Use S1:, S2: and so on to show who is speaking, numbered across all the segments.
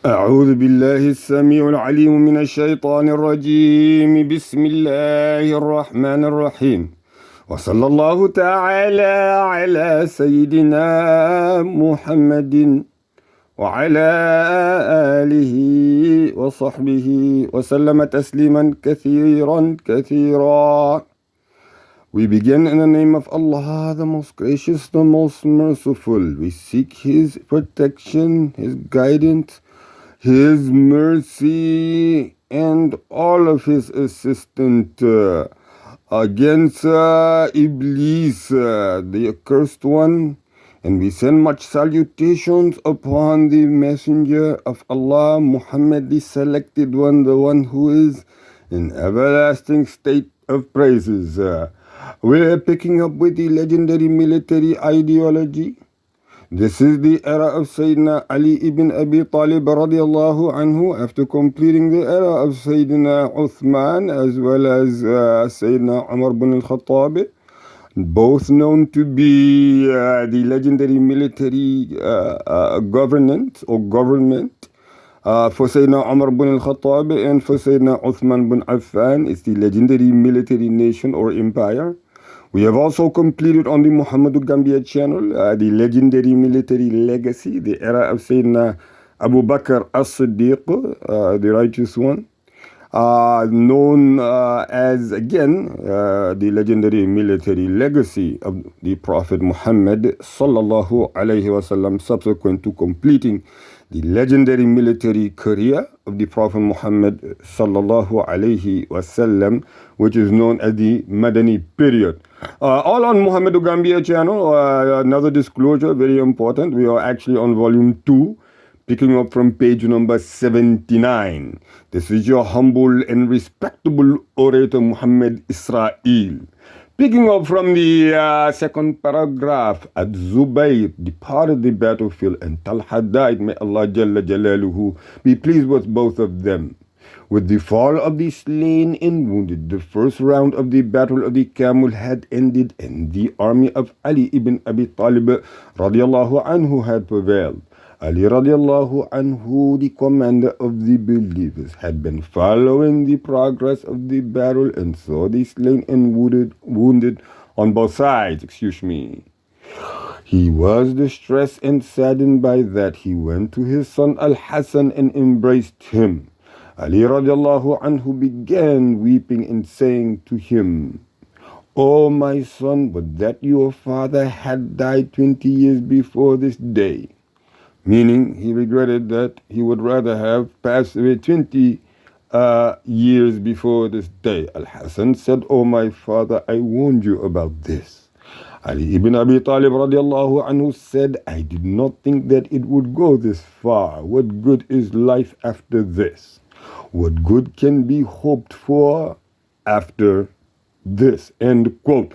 S1: أعوذ بالله السميع العليم من الشيطان الرجيم بسم الله الرحمن الرحيم وصلى الله تعالى على سيدنا محمد وعلى آله وصحبه وسلم تسليما كثيرا. We begin in the name of Allah, the most gracious, the most merciful. We seek His protection, His guidance, His mercy, and all of His assistance against Iblis, the accursed one. And we send much salutations upon the messenger of Allah, Muhammad, the selected one, the one who is in everlasting state of praises. We're picking up with the legendary military ideology. This is the era of Sayyidina Ali ibn Abi Talib radiallahu anhu, after completing the era of Sayyidina Uthman as well as Sayyidina Umar ibn al-Khattab, both known to be the legendary military government for Sayyidina Umar ibn al-Khattab, and for Sayyidina Uthman ibn Affan, it's the legendary military nation or empire. We have also completed on the Muhammadu Gambia channel the legendary military legacy, the era of Sayyidina Abu Bakr as-Siddiq, the righteous one, known as, again, the legendary military legacy of the Prophet Muhammad sallallahu alayhi wasallam, subsequent to completing the legendary military career of the Prophet Muhammad sallallahu alayhi wasallam, which is known as the Madani period. All on Muhammadu Gambia channel. Another disclosure, very important. We are actually on volume 2, picking up from page number 79. This is your humble and respectable orator Muhammad Israel. Picking up from the second paragraph, at Zubayr departed the battlefield and Talha died. May Allah Jalla Jalaluhu be pleased with both of them. With the fall of the slain and wounded, the first round of the Battle of the Camel had ended, and the army of Ali ibn Abi Talib radiallahu anhu had prevailed. Ali radiallahu anhu, the commander of the believers, had been following the progress of the battle and saw the slain and wounded on both sides. He was distressed and saddened by that. He went to his son Al-Hassan and embraced him. Ali radiallahu anhu began weeping and saying to him, "O my son, would that your father had died 20 years before this day." Meaning, he regretted that he would rather have passed away 20 years before this day. Al-Hassan said, "O my father, I warned you about this." Ali ibn Abi Talib radiallahu anhu said, "I did not think that it would go this far. What good is life after this? What good can be hoped for after this?" End quote.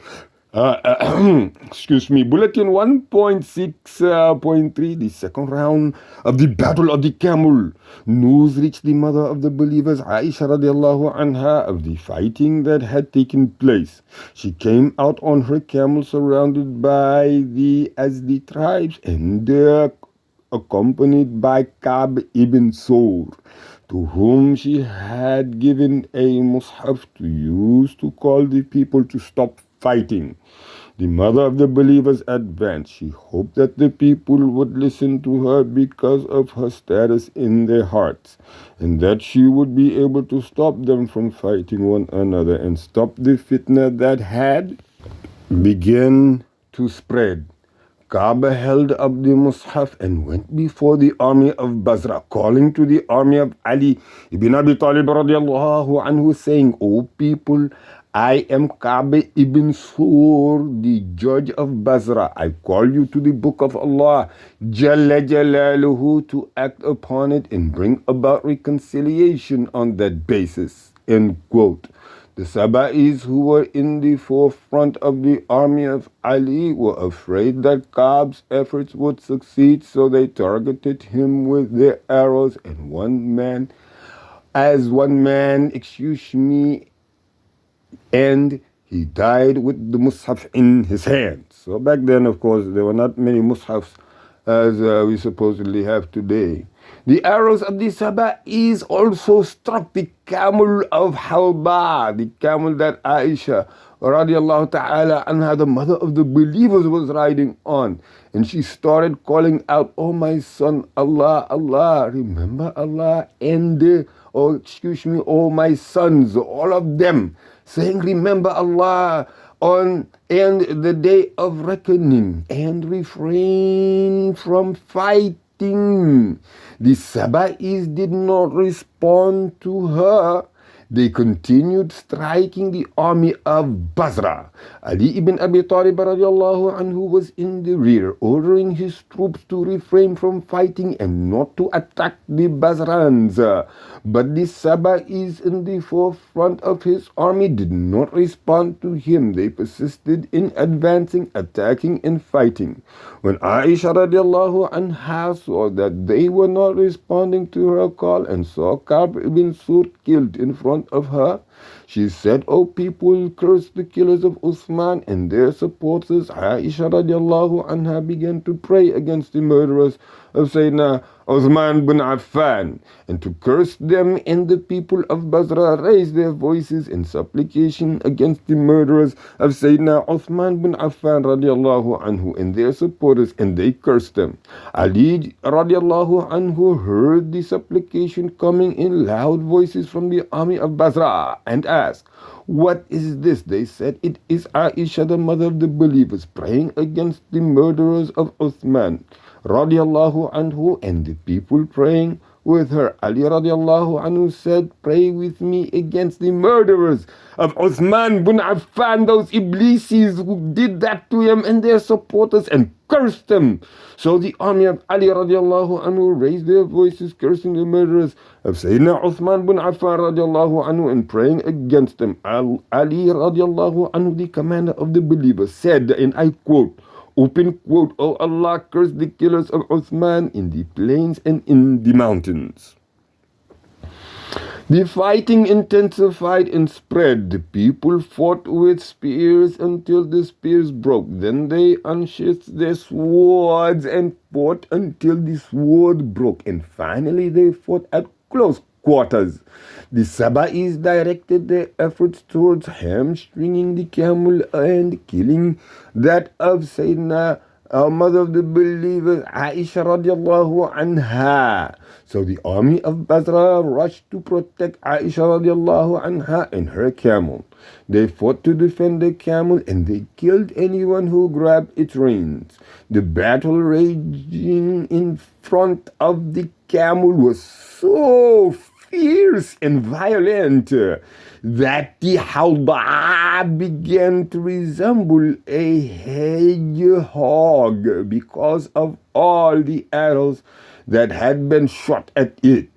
S1: Bulletin 1.6.3, the second round of the Battle of the Camel. News reached the mother of the believers, Aisha radiallahu anha, of the fighting that had taken place. She came out on her camel surrounded by the Azdi tribes and accompanied by Ka'b ibn Sur, to whom she had given a mushaf to use to call the people to stop fighting. The mother of the believers advanced. She hoped that the people would listen to her because of her status in their hearts, and that she would be able to stop them from fighting one another and stop the fitna that had begun to spread. Kaaba held up the Mus'haf and went before the army of Basra, calling to the army of Ali ibn Abi Talib radiallahu anhu, saying, "O people, I am Ka'b ibn Sur, the judge of Basra. I call you to the book of Allah, Jalla Jalaluhu, to act upon it and bring about reconciliation on that basis." End quote. The Saba'is, who were in the forefront of the army of Ali, were afraid that Ka'b's efforts would succeed, so they targeted him with their arrows, and one man, and he died with the Mus'haf in his hand. So back then, of course, there were not many Mus'hafs as we supposedly have today. The arrows of the Saba'is also struck the camel of Halba, the camel that Aisha radiallahu ta'ala anha, the mother of the believers, was riding on. And she started calling out, "Oh my son, Allah, Allah, remember Allah." And, oh my sons, all of them, saying, "Remember Allah on and the day of reckoning, and refrain from fighting." The Saba'is did not respond to her. They continued striking the army of Basra. Ali ibn Abi Talib radiallahu anhu was in the rear, ordering his troops to refrain from fighting and not to attack the Basrans. But the Saba'is in the forefront of his army did not respond to him. They persisted in advancing, attacking, and fighting. When Aisha radiallahu anha saw that they were not responding to her call and saw Ka'b ibn Sur killed in front of her, she said, "O people, curse the killers of Uthman and their supporters." Aisha radiallahu anha began to pray against the murderers of Sayyidina Uthman bin Affan and to curse them, and the people of Basra raised their voices in supplication against the murderers of Sayyidina Uthman bin Affan radiallahu anhu and their supporters, and they cursed them. Ali radiallahu anhu heard the supplication coming in loud voices from the army of Basra and asked, "What is this?" They said, "It is Aisha, the mother of the believers, praying against the murderers of Uthman radiallahu anhu and the people praying with her." Ali radiallahu anhu said, "Pray with me against the murderers of Uthman bin Affan, those Iblises who did that to him and their supporters, and cursed them." So the army of Ali radiallahu anhu raised their voices cursing the murderers of Sayyidina Uthman bin Affan radiallahu anhu and praying against them. Ali radiallahu anhu, the commander of the believers, said, and I quote, open quote, "Oh Allah, curse the killers of Uthman in the plains and in the mountains." The fighting intensified and spread. The people fought with spears until the spears broke. Then they unsheathed their swords and fought until the sword broke. And finally they fought at close quarters. The Saba'is directed their efforts towards hamstringing the camel and killing that of Sayyidina mother of the believers, Aisha radiallahu anha. So the army of Basra rushed to protect Aisha radiallahu anha and her camel. They fought to defend the camel and they killed anyone who grabbed its reins. The battle raging in front of the camel was so fierce and violent that the halba began to resemble a hedgehog because of all the arrows that had been shot at it.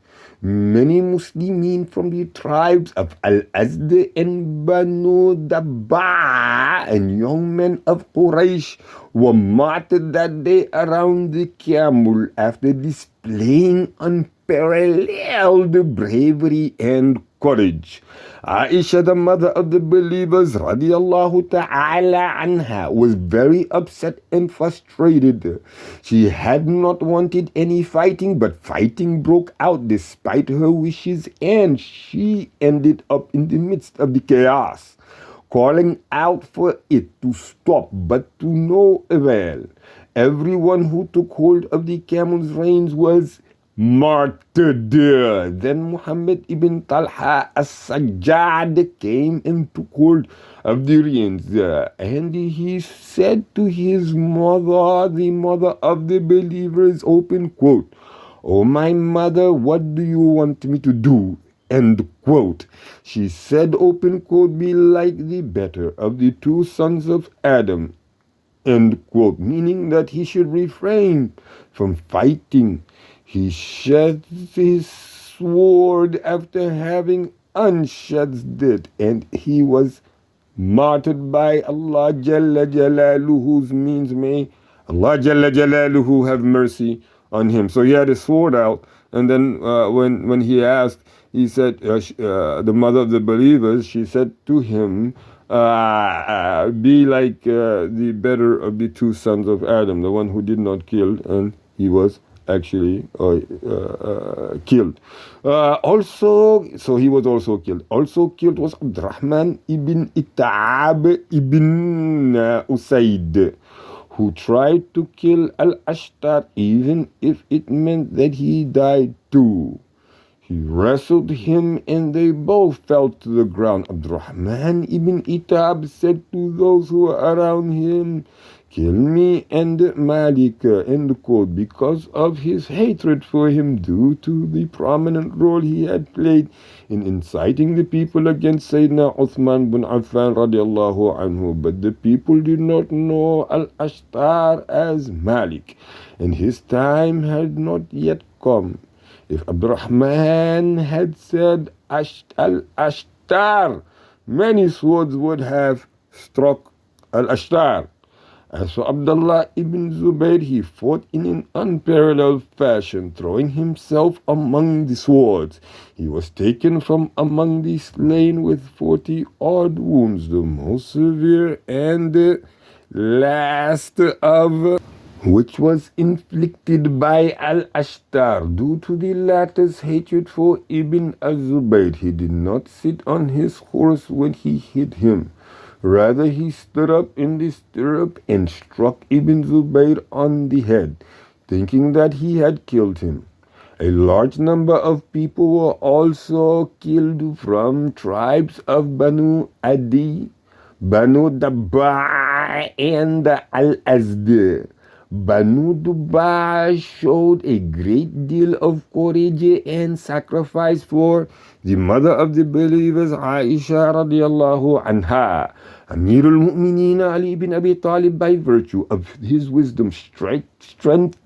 S1: Many Muslimin from the tribes of Al-Azd and Banu Dabba and young men of Quraysh were martyred that day around the camel after displaying unparalleled bravery and courage. Aisha, the mother of the believers, radiallahu ta'ala anha, was very upset and frustrated. She had not wanted any fighting, but fighting broke out despite her wishes, and she ended up in the midst of the chaos, calling out for it to stop, but to no avail. Everyone who took hold of the camel's reins was martyred. Then Muhammad ibn Talha as-Sajjad came and took hold of the reins, and he said to his mother, the mother of the believers, open quote, "Oh my mother, what do you want me to do?" End quote. She said, open quote, "Be like the better of the two sons of Adam," end quote, meaning that he should refrain from fighting. He sheathed his sword after having unsheathed it, and he was martyred by Allah Jalla Jalaluhu's means. May Allah Jalla Jalaluhu have mercy on him. So he had his sword out, and then when he asked, he said, the mother of the believers, she said to him, be like the better of the two sons of Adam, the one who did not kill, and he was actually killed. So he was also killed. Also killed was Abdurrahman ibn It'ab ibn Usaid, who tried to kill Al-Ashtar even if it meant that he died too. He wrestled him and they both fell to the ground. Abdurrahman ibn It'ab said to those who were around him, "Kill me and Malik," end quote, because of his hatred for him due to the prominent role he had played in inciting the people against Sayyidina Uthman bin Affan radiallahu anhu. But the people did not know Al-Ashtar as Malik, and his time had not yet come. If Abdurrahman had said Al-Ashtar, many swords would have struck Al-Ashtar. As for Abdullah ibn Zubayr, he fought in an unparalleled fashion, throwing himself among the swords. He was taken from among the slain with 40-odd wounds, the most severe and last of which was inflicted by Al-Ashtar due to the latter's hatred for Ibn az-Zubayr. He did not sit on his horse when he hit him. Rather, he stood up in the stirrup and struck Ibn Zubayr on the head, thinking that he had killed him. A large number of people were also killed from tribes of Banu Adi, Banu Dabba, and Al-Azd. Banu Dabba showed a great deal of courage and sacrifice for the mother of the believers, Aisha radiallahu anha. Amirul Mu'mineen Ali ibn Abi Talib, by virtue of his wisdom, strength,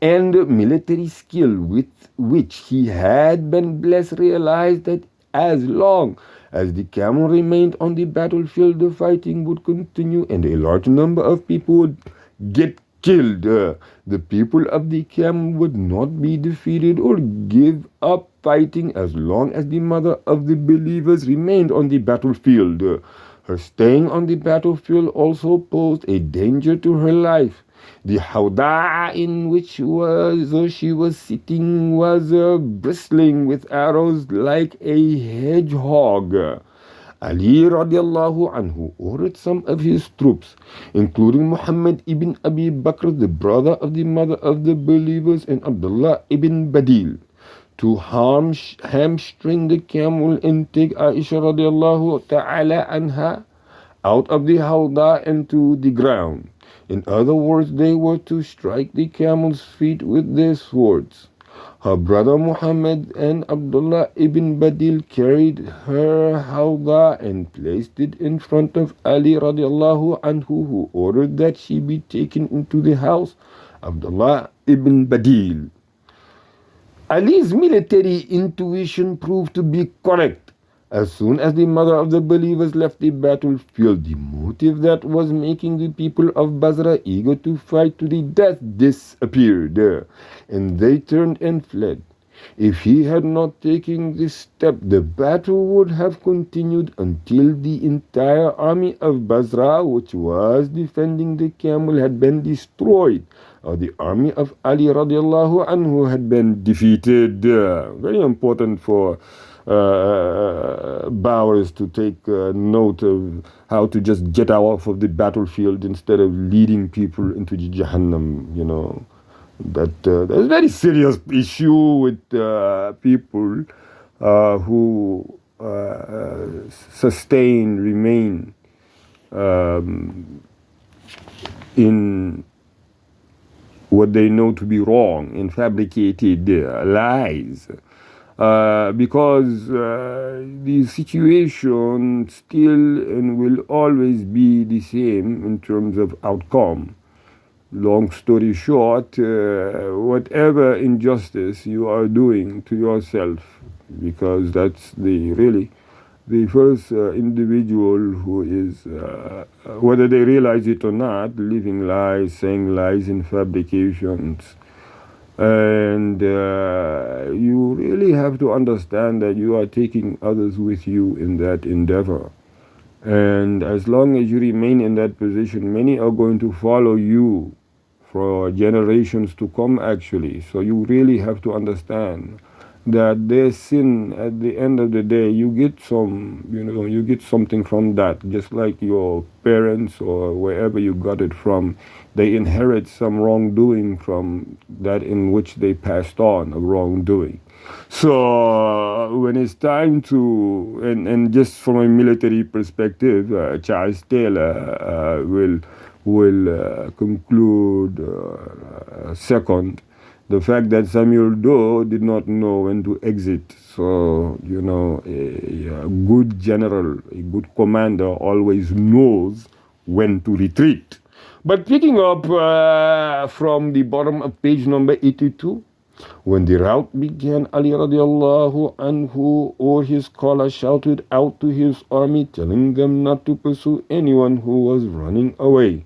S1: and military skill with which he had been blessed, realized that as long as the camel remained on the battlefield, the fighting would continue and a large number of people would get killed. The people of the camel would not be defeated or give up fighting as long as the mother of the believers remained on the battlefield. Her staying on the battlefield also posed a danger to her life. The hawda in which she was sitting was bristling with arrows like a hedgehog. Ali radiallahu anhu ordered some of his troops, including Muhammad ibn Abi Bakr, the brother of the mother of the believers, and Abdullah ibn Badil, to hamstring the camel and take Aisha radiallahu ta'ala anha out of the hawda and to the ground. In other words, they were to strike the camel's feet with their swords. Her brother Muhammad and Abdullah ibn Badil carried her hawda and placed it in front of Ali radiallahu anhu, who ordered that she be taken into the house of Abdullah ibn Badil. Ali's military intuition proved to be correct. As soon as the mother of the believers left the battlefield, the motive that was making the people of Basra eager to fight to the death disappeared, and they turned and fled. If he had not taken this step, the battle would have continued until the entire army of Basra, which was defending the camel, had been destroyed, or the army of Ali radiallahu anhu had been defeated. Very important for Bowers to take note of how to just get out of the battlefield instead of leading people into the Jahannam, you know. That's a very serious issue with people who remain in what they know to be wrong, in fabricated lies. Because the situation still and will always be the same in terms of outcome. Long story short, whatever injustice you are doing to yourself, because that's the first individual who is, whether they realize it or not, living lies, saying lies and fabrications. And you really have to understand that you are taking others with you in that endeavor. And as long as you remain in that position, many are going to follow you for generations to come, actually. So you really have to understand that their sin, at the end of the day, you get you get something from that, just like your parents or wherever you got it from. They inherit some wrongdoing from that in which they passed on a wrongdoing. So when it's time to, and just from a military perspective, Charles Taylor will conclude second, the fact that Samuel Doe did not know when to exit. So, a good general, a good commander always knows when to retreat. But picking up from the bottom of page number 82, when the rout began, Ali radiallahu anhu or his scholar shouted out to his army, telling them not to pursue anyone who was running away,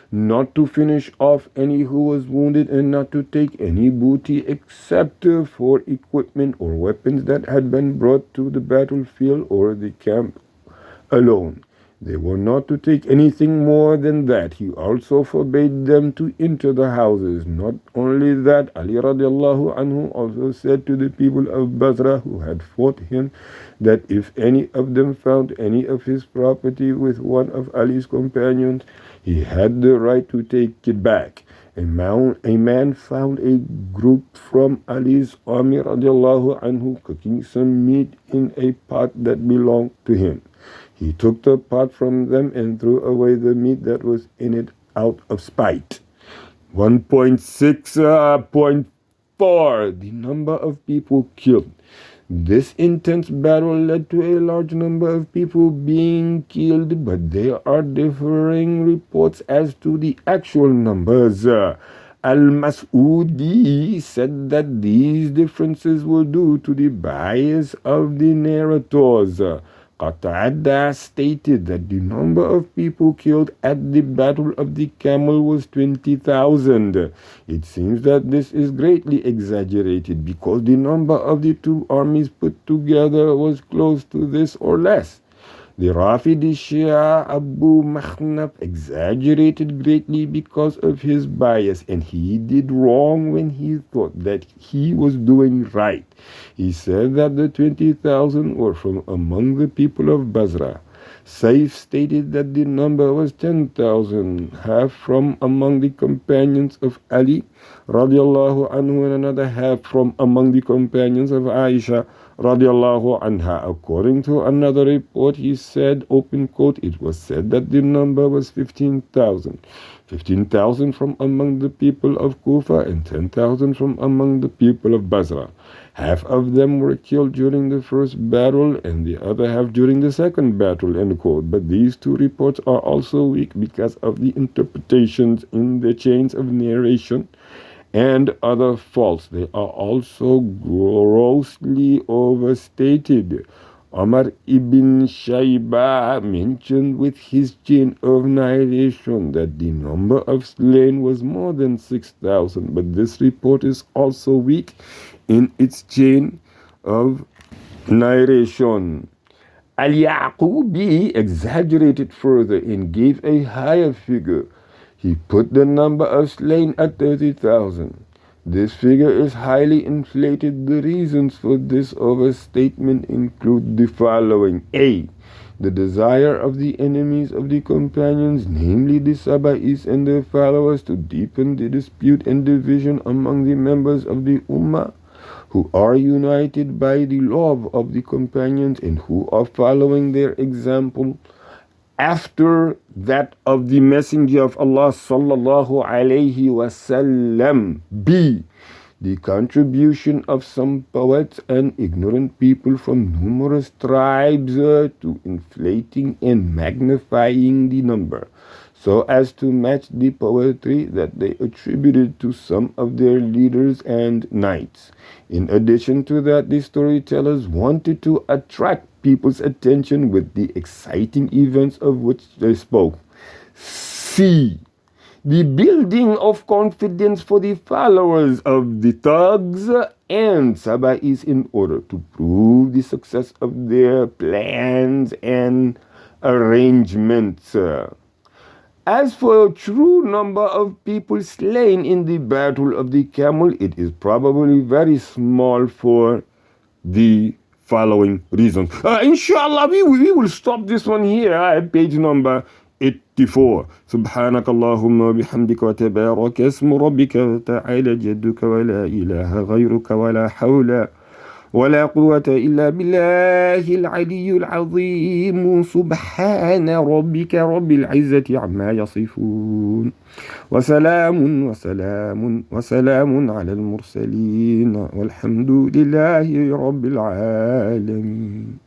S1: not to finish off any who was wounded, and not to take any booty except for equipment or weapons that had been brought to the battlefield or the camp alone. They were not to take anything more than that. He also forbade them to enter the houses. Not only that, Ali radiallahu anhu also said to the people of Basra who had fought him that if any of them found any of his property with one of Ali's companions, he had the right to take it back. A man found a group from Ali's army radiallahu anhu cooking some meat in a pot that belonged to him. He took the pot from them and threw away the meat that was in it out of spite. 1.6.4 The number of people killed. This intense battle led to a large number of people being killed, but there are differing reports as to the actual numbers. Al-Mas'udi said that these differences were due to the bias of the narrators. Qatada stated that the number of people killed at the Battle of the Camel was 20,000. It seems that this is greatly exaggerated because the number of the two armies put together was close to this or less. The Rafidi Shia Abu Makhnaf exaggerated greatly because of his bias, and he did wrong when he thought that he was doing right. He said that the 20,000 were from among the people of Basra. Saif stated that the number was 10,000, half from among the companions of Ali radiallahu anhu and another half from among the companions of Aisha radiallahu anha. According to another report, he said, open quote, it was said that the number was 15,000. 15,000 from among the people of Kufa and 10,000 from among the people of Basra. Half of them were killed during the first battle and the other half during the second battle, end quote. But these two reports are also weak because of the interpretations in the chains of narration and other faults. They are also grossly overstated. Omar ibn Shayba mentioned with his chain of narration that the number of slain was more than 6,000, but this report is also weak in its chain of narration. Al-Yaqubi exaggerated further and gave a higher figure. He put the number of slain at 30,000. This figure is highly inflated. The reasons for this overstatement include the following. A. The desire of the enemies of the companions, namely the Saba'is and their followers, to deepen the dispute and division among the members of the Ummah, who are united by the love of the companions and who are following their example after that of the Messenger of Allah sallallahu alayhi wasallam. B. The contribution of some poets and ignorant people from numerous tribes to inflating and magnifying the number, so as to match the poetry that they attributed to some of their leaders and knights. In addition to that, the storytellers wanted to attract people's attention with the exciting events of which they spoke. C. The building of confidence for the followers of the thugs and Saba'is in order to prove the success of their plans and arrangements. As for true number of people slain in the battle of the camel, it is probably very small for the following reasons. Inshallah, we will stop this one here at page number 84. سبحانك اللهم وبحمدك وتبارك اسم ربك وتعالى جدك ولا إله غيرك ولا حول ولا قوة إلا بالله العلي العظيم سبحان ربك رب العزة عما يصفون وسلام على المرسلين والحمد لله رب العالمين.